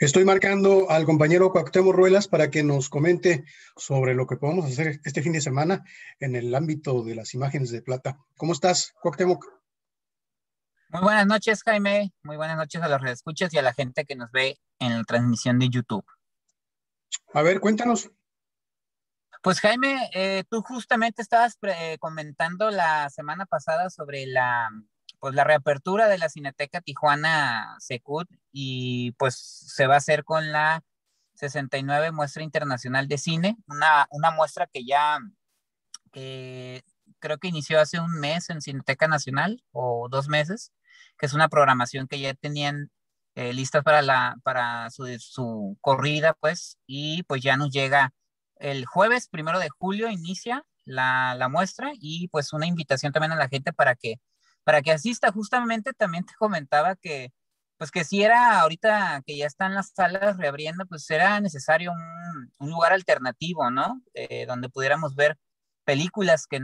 Estoy marcando al compañero Cuauhtémoc Ruelas para que nos comente sobre lo que podemos hacer este fin de semana en el ámbito de las imágenes de plata. ¿Cómo estás, Cuauhtémoc? Muy buenas noches, Jaime. Muy buenas noches a los redescuchas y a la gente que nos ve en la transmisión de YouTube. A ver, cuéntanos. Pues Jaime, tú justamente estabas comentando la semana pasada sobre pues la reapertura de la Cineteca Tijuana Secut y pues se va a hacer con la 69 Muestra Internacional de Cine, una muestra que creo que inició hace un mes en Cineteca Nacional o 2 meses, que es una programación que ya tenían listas para su corrida, pues, y pues ya nos llega el jueves 1 de julio, inicia la muestra y pues una invitación también a la gente para que asista. Justamente también te comentaba que pues que si era ahorita que ya están las salas reabriendo, pues era necesario un lugar alternativo, ¿no? Donde pudiéramos ver películas que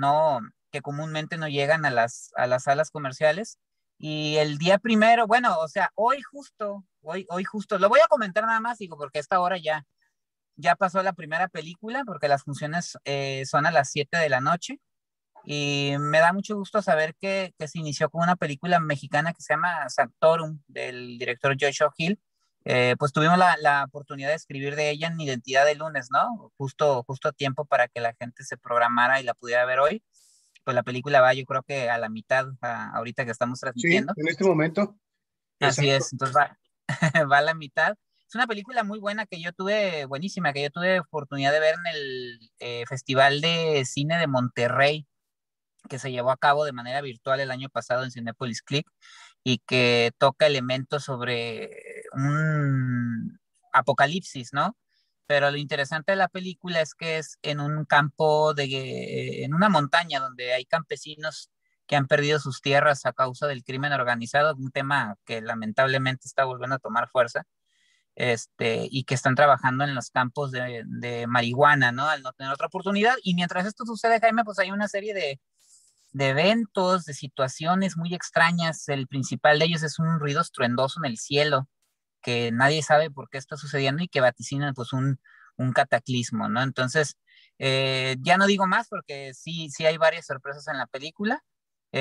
comúnmente no llegan a las salas comerciales. Y el día primero, bueno, o sea, hoy justo, lo voy a comentar nada más, digo, porque a esta hora ya pasó la primera película, porque las funciones son a las 7 de la noche. Y me da mucho gusto saber que se inició con una película mexicana que se llama Sanctorum, del director Joshua Hill. Pues tuvimos la oportunidad de escribir de ella en Identidad de Lunes, ¿no? Justo a tiempo para que la gente se programara y la pudiera ver hoy. Pues la película va, yo creo que a la mitad, ahorita que estamos Sí, transmitiendo. en este momento. Así Exacto. es, entonces va, va a la mitad. Es una película muy buena buenísima, que yo tuve oportunidad de ver en el Festival de Cine de Monterrey, que se llevó a cabo de manera virtual el año pasado en Cinépolis Click y que toca elementos sobre un apocalipsis, ¿no? Pero lo interesante de la película es que es en un campo en una montaña donde hay campesinos que han perdido sus tierras a causa del crimen organizado, un tema que lamentablemente está volviendo a tomar fuerza, y que están trabajando en los campos de marihuana, ¿no? Al no tener otra oportunidad. Y mientras esto sucede, Jaime, pues hay una serie de eventos, de situaciones muy extrañas. El principal de ellos es un ruido estruendoso en el cielo, que nadie sabe por qué está sucediendo y que vaticina pues un cataclismo, ¿no? Entonces, ya no digo más porque sí hay varias sorpresas en la película.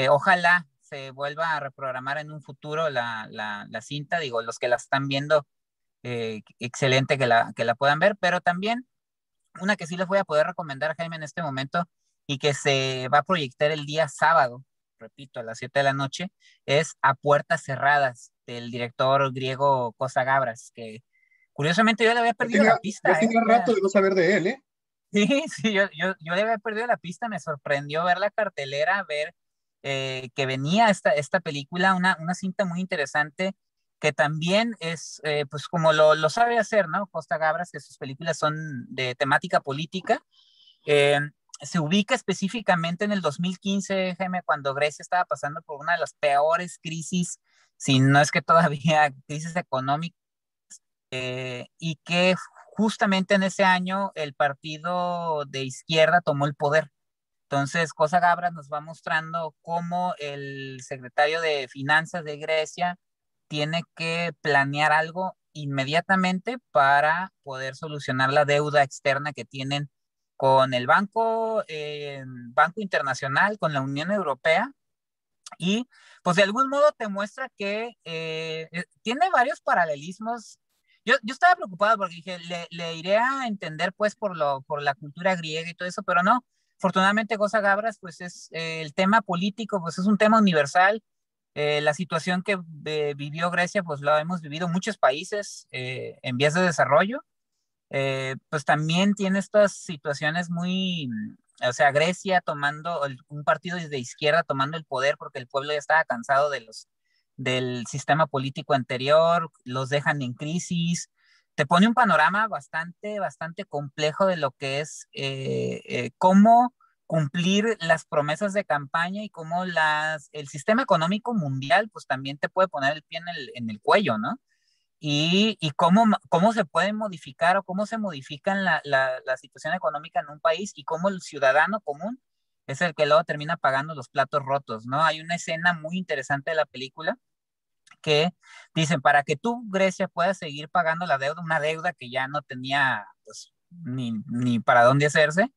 Ojalá se vuelva a reprogramar en un futuro la cinta, digo, los que la están viendo, excelente que la puedan ver, pero también una que sí les voy a poder recomendar, Jaime, en este momento y que se va a proyectar el día sábado, repito, a las 7 de la noche, es A Puertas Cerradas, del director griego Costa Gabras, que curiosamente yo le había Ya perdido tenía, la ya pista, ¿eh? tenía rato de no saber de él, ¿eh? Sí, sí, yo le había perdido la pista, me sorprendió ver la cartelera, ver que venía esta película, una cinta muy interesante que también es, pues como lo sabe hacer, ¿no? Costa Gabras, que sus películas son de temática política. eh, Se ubica específicamente en el 2015, Jaime, cuando Grecia estaba pasando por una de las peores crisis, si no es que todavía crisis económica, y que justamente en ese año el partido de izquierda tomó el poder. Entonces, Cosa Gabras nos va mostrando cómo el secretario de Finanzas de Grecia tiene que planear algo inmediatamente para poder solucionar la deuda externa que tienen con el Banco Internacional, con la Unión Europea, y pues de algún modo te muestra que tiene varios paralelismos. Yo estaba preocupado porque dije, le iré a entender pues por la cultura griega y todo eso, pero no. Afortunadamente, Goza Gabras, pues es el tema político, pues es un tema universal. La situación que vivió Grecia, pues la hemos vivido muchos países en vías de desarrollo. Pues también tiene estas situaciones o sea, Grecia tomando, un partido de izquierda tomando el poder porque el pueblo ya estaba cansado del sistema político anterior, los dejan en crisis, te pone un panorama bastante complejo de lo que es cómo cumplir las promesas de campaña y cómo el sistema económico mundial pues también te puede poner el pie en el cuello, ¿no? Y cómo se puede modificar o cómo se modifica la situación económica en un país y cómo el ciudadano común es el que luego termina pagando los platos rotos, ¿no? Hay una escena muy interesante de la película que dicen, para que tú, Grecia, puedas seguir pagando la deuda, una deuda que ya no tenía pues, ni para dónde hacerse,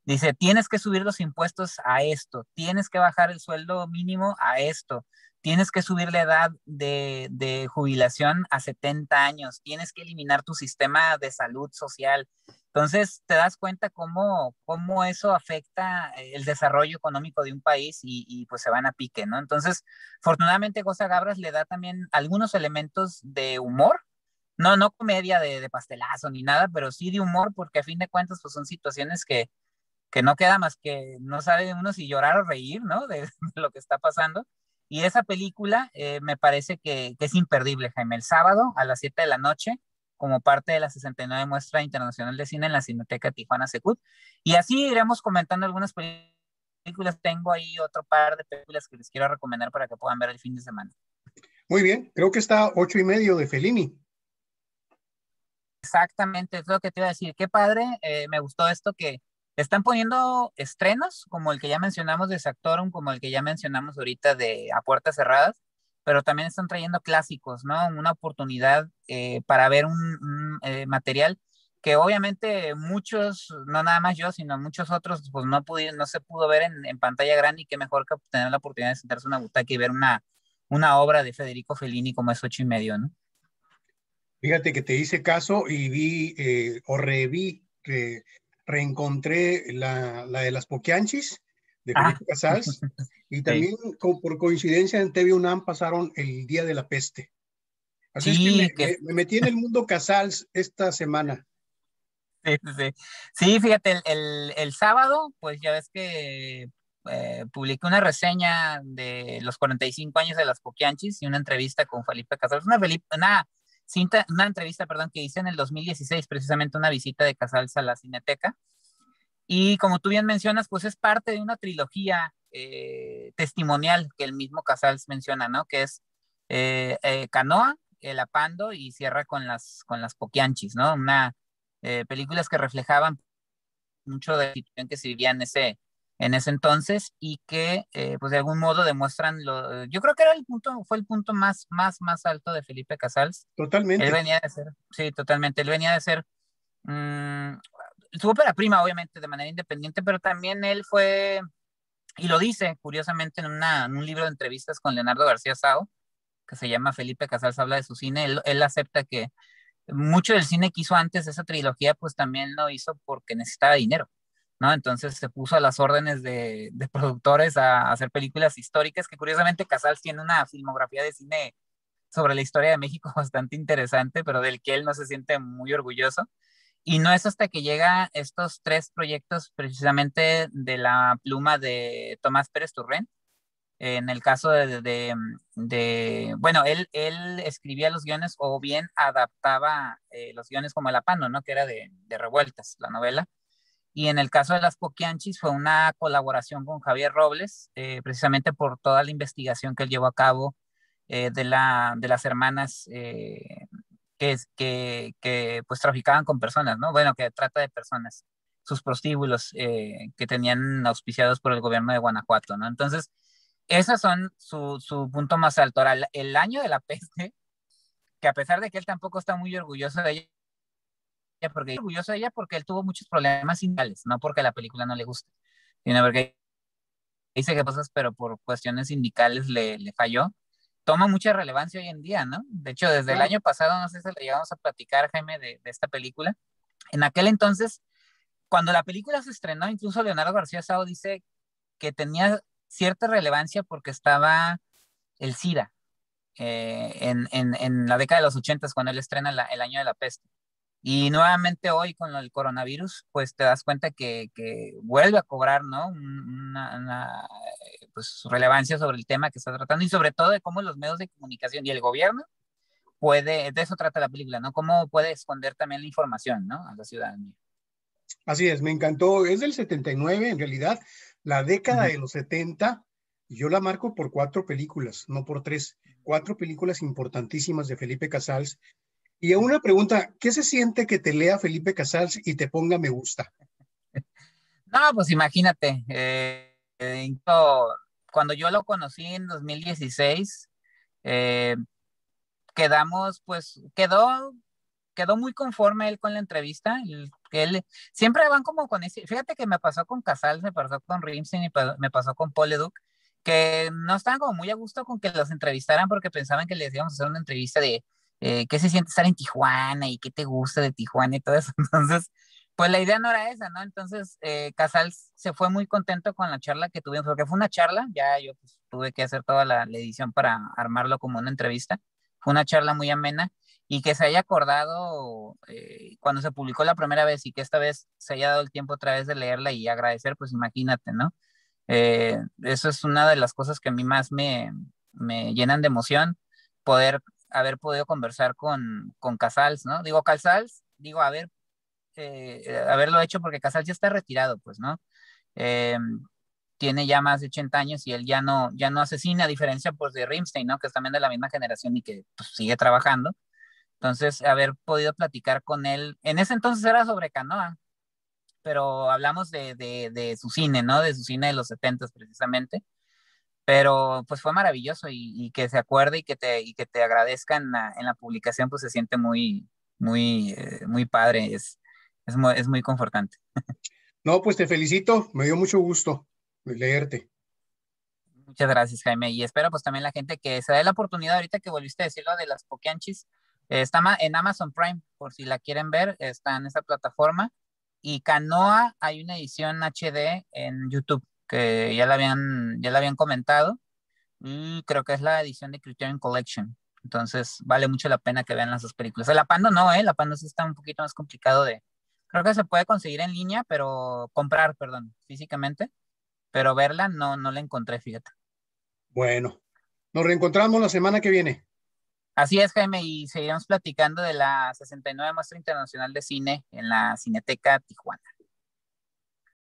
dice, tienes que subir los impuestos a esto, tienes que bajar el sueldo mínimo a esto, tienes que subir la edad de jubilación a 70 años, tienes que eliminar tu sistema de salud social. Entonces, te das cuenta cómo eso afecta el desarrollo económico de un país y pues se van a pique, ¿no? Entonces, afortunadamente, Costa Gabras le da también algunos elementos de humor, no comedia de pastelazo ni nada, pero sí de humor, porque a fin de cuentas, pues son situaciones que no queda más que no sabe uno si llorar o reír, ¿no? De lo que está pasando. Y esa película me parece que es imperdible, Jaime. El sábado a las 7 de la noche, como parte de la 69 Muestra Internacional de Cine en la Cineteca Tijuana Secut. Y así iremos comentando algunas películas. Tengo ahí otro par de películas que les quiero recomendar para que puedan ver el fin de semana. Muy bien, creo que está 8:30 de Fellini. Exactamente, es lo que te iba a decir. Qué padre, me gustó esto que están poniendo estrenos, como el que ya mencionamos de Factorum, como el que ya mencionamos ahorita de A Puertas Cerradas, pero también están trayendo clásicos, ¿no? Una oportunidad para ver un material que obviamente muchos, no nada más yo, sino muchos otros, pues no se pudo ver en pantalla grande y qué mejor que tener la oportunidad de sentarse en una butaca y ver una obra de Federico Fellini como es 8:30, ¿no? Fíjate que te hice caso y vi o reví, reencontré la de las Poquianchis de Ah, Felipe Casals y sí. también por coincidencia en TV UNAM pasaron El Día de la Peste. Así es que Sí, me metí en el mundo Casals esta semana. sí, sí, sí. Sí, fíjate, el sábado, pues ya ves que publiqué una reseña de los 45 años de las Poquianchis y una entrevista con Felipe Casals, una entrevista, perdón, que hice en el 2016, precisamente una visita de Casals a la Cineteca. Y como tú bien mencionas, pues es parte de una trilogía testimonial que el mismo Casals menciona, ¿no? Que es Canoa, El Apando y cierra con las Poquianchis, ¿no? Películas que reflejaban mucho de la situación que se vivía en ese entonces y que pues de algún modo demuestran yo creo que fue el punto más alto de Felipe Casals. Él Totalmente. venía de ser, sí, totalmente, él venía de ser mmm, su ópera prima, obviamente, de manera independiente, pero también él fue, y lo dice curiosamente en un libro de entrevistas con Leonardo García Sao, que se llama Felipe Casals habla de su cine, él acepta que mucho del cine que hizo antes de esa trilogía, pues también lo hizo porque necesitaba dinero, ¿no? Entonces se puso a las órdenes de productores a hacer películas históricas, que curiosamente Casals tiene una filmografía de cine sobre la historia de México bastante interesante, pero del que él no se siente muy orgulloso. Y no es hasta que llega estos tres proyectos precisamente de la pluma de Tomás Pérez Turrén. En el caso bueno, él escribía los guiones o bien adaptaba los guiones como El Apano, ¿no? Que era de Revueltas, la novela. Y en el caso de Las Poquianchis fue una colaboración con Javier Robles, precisamente por toda la investigación que él llevó a cabo de las hermanas que pues traficaban con personas, ¿no? Bueno, que trata de personas, sus prostíbulos que tenían auspiciados por el gobierno de Guanajuato, ¿no? Entonces, esos son su punto más alto. Ahora, el año de la peste, que a pesar de que él tampoco está muy orgulloso de ella porque él tuvo muchos problemas sindicales, no porque la película no le guste, sino porque dice que cosas, pero por cuestiones sindicales le falló. Toma mucha relevancia hoy en día, ¿no? De hecho, desde el Claro. año pasado, no sé si le llegamos a platicar, Jaime, de esta película. En aquel entonces, cuando la película se estrenó, incluso Leonardo García Sao dice que tenía cierta relevancia porque estaba el SIDA en la década de los 80 cuando él estrena el año de la peste. Y nuevamente hoy con el coronavirus, pues te das cuenta que vuelve a cobrar, ¿no? Pues, relevancia sobre el tema que está tratando y sobre todo de cómo los medios de comunicación y el gobierno de eso trata la película, ¿no? Cómo puede esconder también la información, ¿no? A la ciudadanía. Así es, me encantó. Es del 79, en realidad, la década Ujú. de los 70. Y yo la marco por 4 películas, no por 3. 4 películas importantísimas de Felipe Casals. Y a una pregunta, ¿qué se siente que te lea Felipe Casals y te ponga me gusta? No, pues imagínate, cuando yo lo conocí en 2016, quedamos, pues, quedó muy conforme él con la entrevista. Él siempre van como con ese. Fíjate que me pasó con Casals, me pasó con Rimstein y me pasó con Paul Leduc, que no estaban como muy a gusto con que los entrevistaran porque pensaban que les íbamos a hacer una entrevista de qué se siente estar en Tijuana y qué te gusta de Tijuana y todo eso. Entonces, pues la idea no era esa, ¿no? Entonces, Casals se fue muy contento con la charla que tuvimos, porque fue una charla, ya yo pues, tuve que hacer toda la edición para armarlo como una entrevista. Fue una charla muy amena y que se haya acordado cuando se publicó la primera vez y que esta vez se haya dado el tiempo otra vez de leerla y agradecer, pues imagínate, ¿no? Eso es una de las cosas que a mí más me llenan de emoción, poder haber podido conversar con Casals, ¿no? Digo, Casals, digo, haberlo hecho porque Casals ya está retirado, pues, ¿no? Eh, tiene ya más de 80 años y él ya no asesina, a diferencia pues de Rimstein, ¿no? Que es también de la misma generación y que pues, sigue trabajando. Entonces, haber podido platicar con él, en ese entonces era sobre Canoa, pero hablamos de su cine, ¿no? De su cine de los 70 precisamente, pero pues fue maravilloso y que se acuerde y que te agradezca en la publicación, pues se siente muy padre, es muy confortante. No, pues te felicito, me dio mucho gusto leerte. Muchas gracias, Jaime. Y espero pues también la gente que se dé la oportunidad ahorita que volviste a decirlo de las Pokeanchis. Está en Amazon Prime, por si la quieren ver, está en esa plataforma. Y Canoa, hay una edición HD en YouTube, que ya la habían comentado. Y creo que es la edición de Criterion Collection. Entonces, vale mucho la pena que vean las dos películas. La Pando no, ¿eh? La Pando sí está un poquito más complicado de... Creo que se puede conseguir en línea, pero comprar, perdón, físicamente. Pero verla no la encontré, fíjate. Bueno, nos reencontramos la semana que viene. Así es, Jaime, y seguiremos platicando de la 69 Muestra Internacional de Cine en la Cineteca Tijuana.